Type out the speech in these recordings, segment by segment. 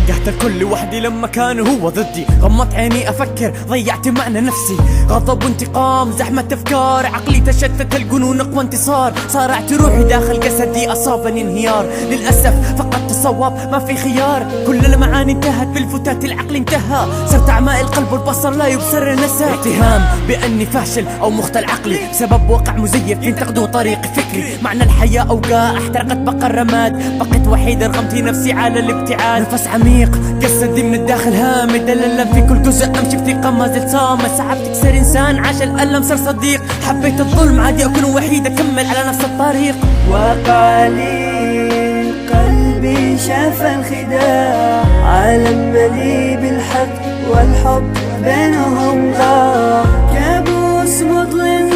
واجهت الكل وحدي لما كان هو ضدي، غمضت عيني افكر ضيعت معنى نفسي، غضب وانتقام زحمة افكار، عقلي تشتت الجنون اقوى انتصار، صارعت روحي داخل جسدي اصابني انهيار، للاسف فقدت الصواب ما في خيار، كل المعاني انتهت بالفتات العقل انتهى، صرت اعماء القلب والبصر لا يبصر نسى، اتهام باني فاشل او مختل عقلي بسبب واقع مزيف ينتقدوا طريق فكري، معنى الحياة اوقاع احترقت بقى الرماد، بقيت وحيد رغمت نفسي على الابتعاد، نفس عميق جسدي من الداخل هامد، الالم في كل جزء امشي بثقة ما زلت صامت، صعب تكسر انسان عاش الالم صار صديق، حبيت الظلم عادي اكون وحيد اكمل على نفس الطريق، وقع لي قلبي شاف الخداع، عالم مليء بالحق والحب بينهم ضاع، كابوس مظلم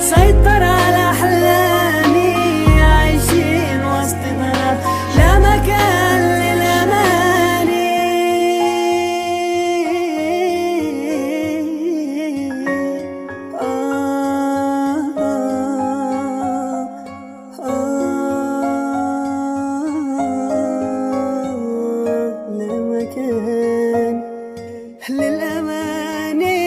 سيطر على احلامي، عايشين وسط ضرب لا مكان للاماني. لا مكان للاماني.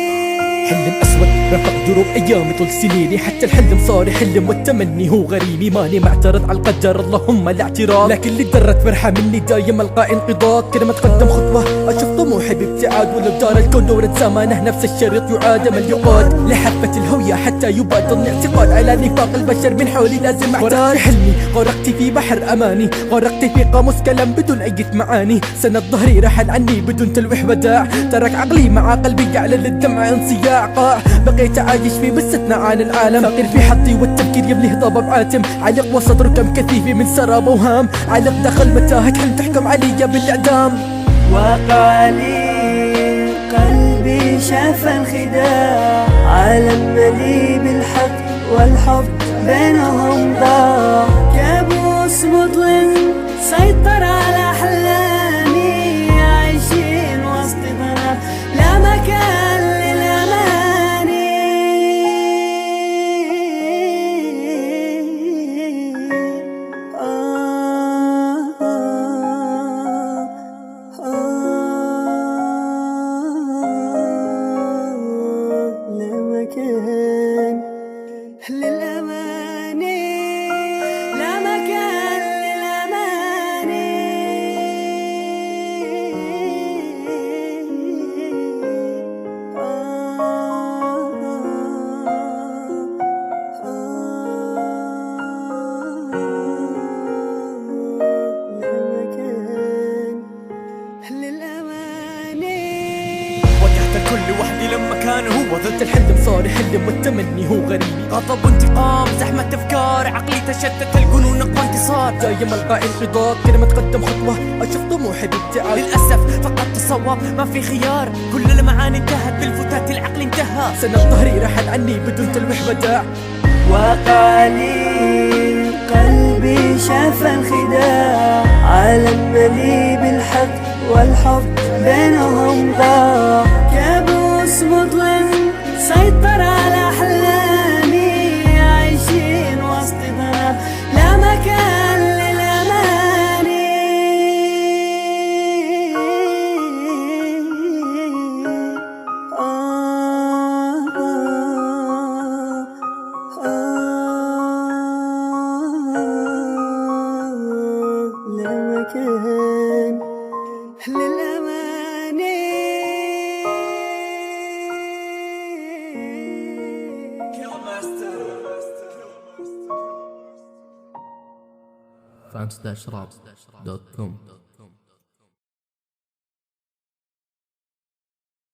حلم أسود رفع دروب أيامي طول سنيني، حتى الحلم صار حلم والتمني هو غريمي، ماني معترض على القدر اللهم لا اعتراض، لكن اللي درت فرحة مني دايم ألقى انقضاض، كل ما أتقدم خطوة أشوف طموحي بابتعاد، ولو دار الكون دورة زمانه نفس الشريط يعاد من يقاد، لحافة الهوية حتى يبادلني اعتقاد على نفاق البشر من حولي لازم أعتاد، حلمي غرقت في بحر أماني، غرقت في قاموس كلام بدون أي معاني، سند ظهري رحل عني بدون تلويح وداع، ترك عقلي مع قلبي يعلن للدمع انصياع قاع، بقيت عايش في بستنا عن العالم، فقير في حظي والتفكير يمليه ضباب عاتم، علق وسط ركم كثيفي من سراب وهام، علق داخل متاهة حلم تحكم علي بالاعدام. وقع لي قلبي شاف الخداع، عالم مليء بالحق والحب بينهم ضاع، كابوس مظلم سيطر على احلامي، عايشين وسط ضرب لا مكان للاماني. لا مكان للأماني. لا مكان للأماني. لا مكان للأماني. واجهت الكل وحدي لما كان هو ضد، الحلم صار حلم والتمني هو غريمي، غضب وانتقام زحمة افكار، عقلي تشتت الجنون اقوى انتصار، دايم ألقى انقضاض كل ما أتقدم خطوة أشوف طموحي بابتعاد، للأسف فقدت الصواب ما في خيار، كل المعاني انتهت بالفتات العقل انتهى، سند ظهري رحل عني بدون تلويح وداع. وقع لي قلبي شاف الخداع، عالم مليء بالحق والحب بينهم ضاع، كابوس مظلم سيطر على احلامي، عايشين وسط ضرب لا مكان للاماني. لا مكان للأماني. fans-rap.com